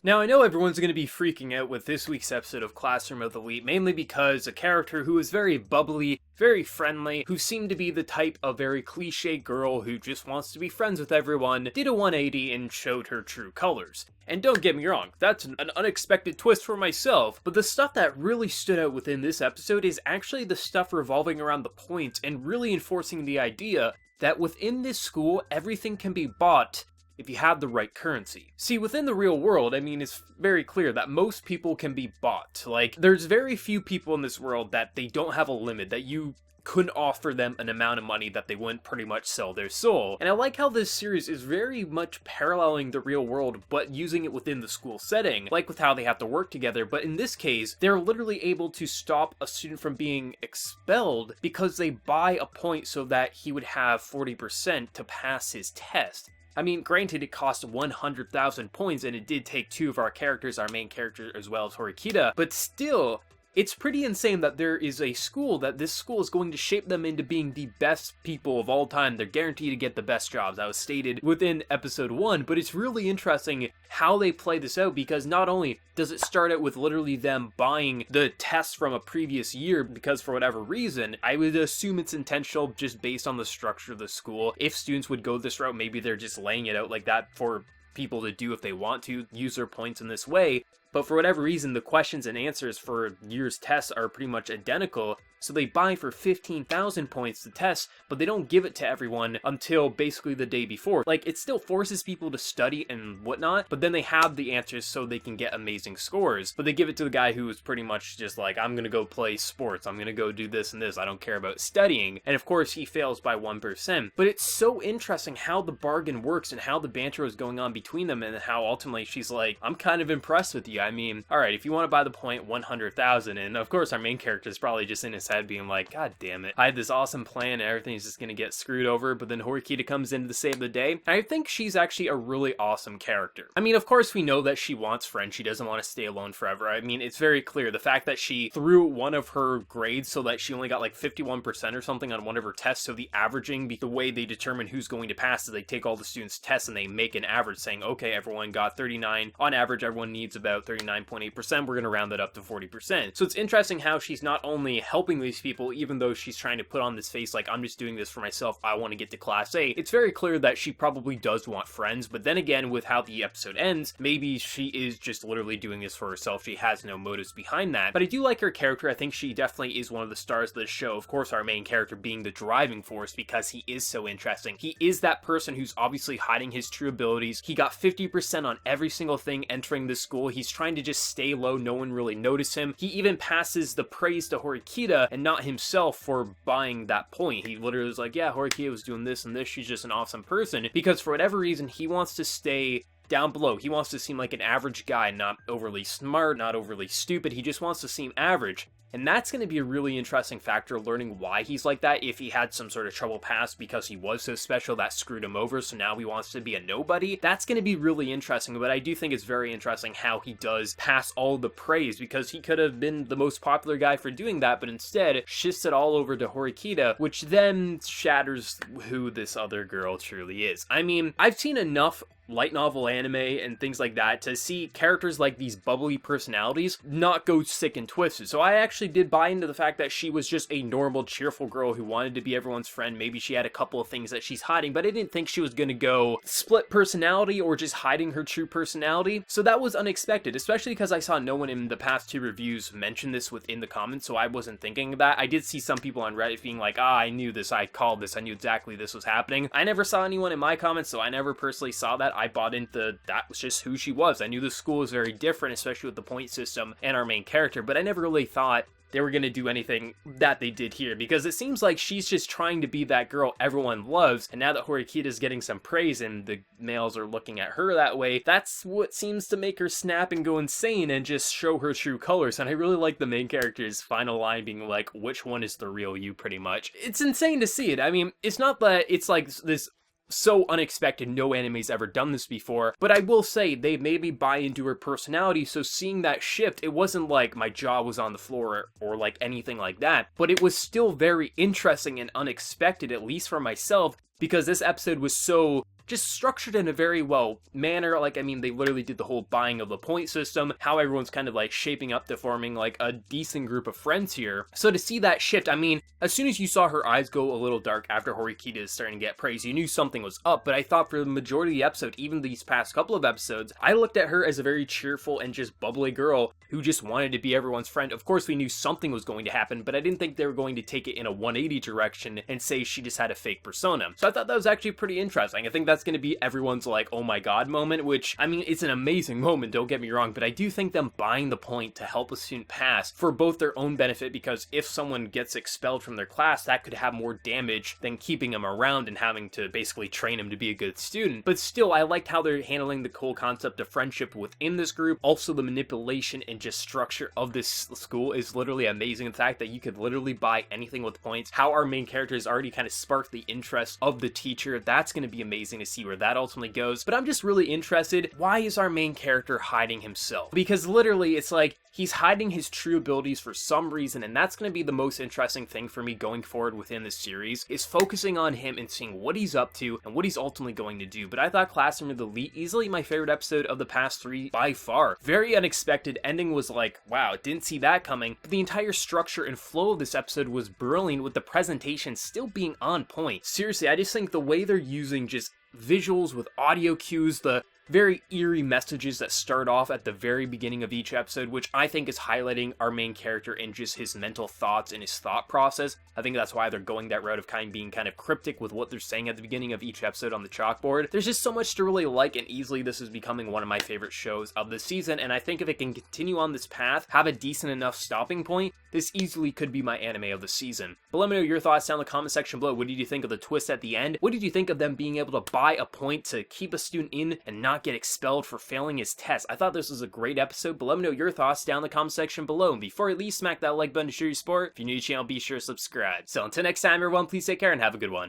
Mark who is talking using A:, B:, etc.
A: Now, I know everyone's going to be freaking out with this week's episode of Classroom of the Elite, mainly because a character who is very bubbly, very friendly, who seemed to be the type of very cliche girl who just wants to be friends with everyone, did a 180 and showed her true colors. And don't get me wrong, that's an unexpected twist for myself, but the stuff that really stood out within this episode is actually the stuff revolving around the points and really enforcing the idea that within this school, everything can be bought if you have the right currency. See, within the real world, I mean, it's very clear that most people can be bought. Like, there's very few people in this world that they don't have a limit, that you couldn't offer them an amount of money that they wouldn't pretty much sell their soul. And I like how this series is very much paralleling the real world, but using it within the school setting, like with how they have to work together. But in this case, they're literally able to stop a student from being expelled because they buy a point so that he would have 40% to pass his test. I mean, granted, it cost 100,000 points, and it did take two of our characters, our main character as well as Horikita, but still, it's pretty insane that there is a school, that this school is going to shape them into being the best people of all time. They're guaranteed to get the best jobs. That was stated within episode 1, but it's really interesting how they play this out, because not only does it start out with literally them buying the tests from a previous year, because for whatever reason, I would assume it's intentional just based on the structure of the school. If students would go this route, maybe they're just laying it out like that for people to do if they want to, use their points in this way. But for whatever reason, the questions and answers for year's tests are pretty much identical, so they buy for 15,000 points to test, but they don't give it to everyone until basically the day before. Like, it still forces people to study and whatnot, but then they have the answers so they can get amazing scores. But they give it to the guy who is pretty much just like, I'm gonna go play sports, I'm gonna go do this and this, I don't care about studying. And of course, he fails by 1%. But it's so interesting how the bargain works and how the banter is going on between them, and how ultimately she's like, I'm kind of impressed with you. I mean, alright, if you want to buy the point, 100,000, and of course our main character is probably just in his head being like, God damn it, I had this awesome plan and everything's just gonna get screwed over. But then Horikita comes in to save the day. I think she's actually a really awesome character. I mean, of course we know that she wants friends, she doesn't want to stay alone forever. I mean, it's very clear. The fact that she threw one of her grades so that she only got like 51% or something on one of her tests, so the averaging, the way they determine who's going to pass is they take all the students' tests and they make an average saying, okay, everyone got 39, on average everyone needs about 39.8%, we're gonna round that up to 40%. So it's interesting how she's not only helping these people, even though she's trying to put on this face like, I'm just doing this for myself, I want to get to class A. It's very clear that she probably does want friends, but then again, with how the episode ends, maybe she is just literally doing this for herself. She has no motives behind that. But I do like her character. I think she definitely is one of the stars of the show. Of course, our main character being the driving force, because he is so interesting. He is that person who's obviously hiding his true abilities. He got 50% on every single thing entering this school. He's trying to just stay low, no one really notice him. He even passes the praise to Horikita and not himself for buying that point. He literally was like, yeah, Horikita was doing this and this, she's just an awesome person, because for whatever reason he wants to stay down below. He wants to seem like an average guy, not overly smart, not overly stupid. He just wants to seem average. And that's going to be a really interesting factor, learning why he's like that. If he had some sort of trouble past because he was so special that screwed him over, so now he wants to be a nobody, that's going to be really interesting. But I do think it's very interesting how he does pass all the praise, because he could have been the most popular guy for doing that, but instead shifts it all over to Horikita, which then shatters who this other girl truly is. I mean, I've seen enough light novel anime and things like that to see characters like these bubbly personalities not go sick and twisted. So I actually did buy into the fact that she was just a normal, cheerful girl who wanted to be everyone's friend. Maybe she had a couple of things that she's hiding, but I didn't think she was gonna go split personality or just hiding her true personality. So that was unexpected, especially because I saw no one in the past 2 reviews mention this within the comments, so I wasn't thinking of that. I did see some people on Reddit being like, I knew this, I called this, I knew exactly this was happening. I never saw anyone in my comments, so I never personally saw that. I bought into that was just who she was. I knew the school was very different, especially with the point system and our main character, but I never really thought they were going to do anything that they did here, because it seems like she's just trying to be that girl everyone loves, and now that Horikita is getting some praise and the males are looking at her that way, that's what seems to make her snap and go insane and just show her true colors. And I really like the main character's final line being like, which one is the real you, pretty much. It's insane to see it. I mean, it's not that it's like this so unexpected, no anime's ever done this before, but I will say they made me buy into her personality, so seeing that shift, it wasn't like my jaw was on the floor or like anything like that, but it was still very interesting and unexpected, at least for myself, because this episode was so just structured in a very well manner. Like, I mean, they literally did the whole buying of the point system, how everyone's kind of like shaping up to forming like a decent group of friends here. So to see that shift, I mean, as soon as you saw her eyes go a little dark after Horikita is starting to get praise, you knew something was up. But I thought for the majority of the episode, even these past couple of episodes, I looked at her as a very cheerful and just bubbly girl who just wanted to be everyone's friend. Of course, we knew something was going to happen, but I didn't think they were going to take it in a 180 direction and say she just had a fake persona. So I thought that was actually pretty interesting. I think that's going to be everyone's like, oh my god moment, which, I mean, it's an amazing moment, don't get me wrong, but I do think them buying the point to help a student pass for both their own benefit, because if someone gets expelled from their class, that could have more damage than keeping them around and having to basically train him to be a good student. But still, I liked how they're handling the whole concept of friendship within this group. Also, the manipulation and just structure of this school is literally amazing. The fact that you could literally buy anything with points, how our main character has already kind of sparked the interest of the teacher, that's going to be amazing to see where that ultimately goes. But I'm just really interested, why is our main character hiding himself? Because literally, it's like, he's hiding his true abilities for some reason, and that's going to be the most interesting thing for me going forward within this series, is focusing on him and seeing what he's up to and what he's ultimately going to do. But I thought Classroom of the Elite, easily my favorite episode of the past 3 by far. Very unexpected. Ending was like, wow, didn't see that coming. But the entire structure and flow of this episode was brilliant, with the presentation still being on point. Seriously, I just think the way they're using just visuals with audio cues, the very eerie messages that start off at the very beginning of each episode, which I think is highlighting our main character and just his mental thoughts and his thought process. I think that's why they're going that route of kind of being kind of cryptic with what they're saying at the beginning of each episode on the chalkboard. There's just so much to really like, and easily this is becoming one of my favorite shows of the season, and I think if it can continue on this path, have a decent enough stopping point, this easily could be my anime of the season. But let me know your thoughts down in the comment section below. What did you think of the twist at the end? What did you think of them being able to buy a point to keep a student in and not get expelled for failing his test? I thought this was a great episode, but let me know your thoughts down in the comment section below. And before I leave, smack that like button to show your support. If you're new to the channel, be sure to subscribe. So until next time, everyone, please take care and have a good one.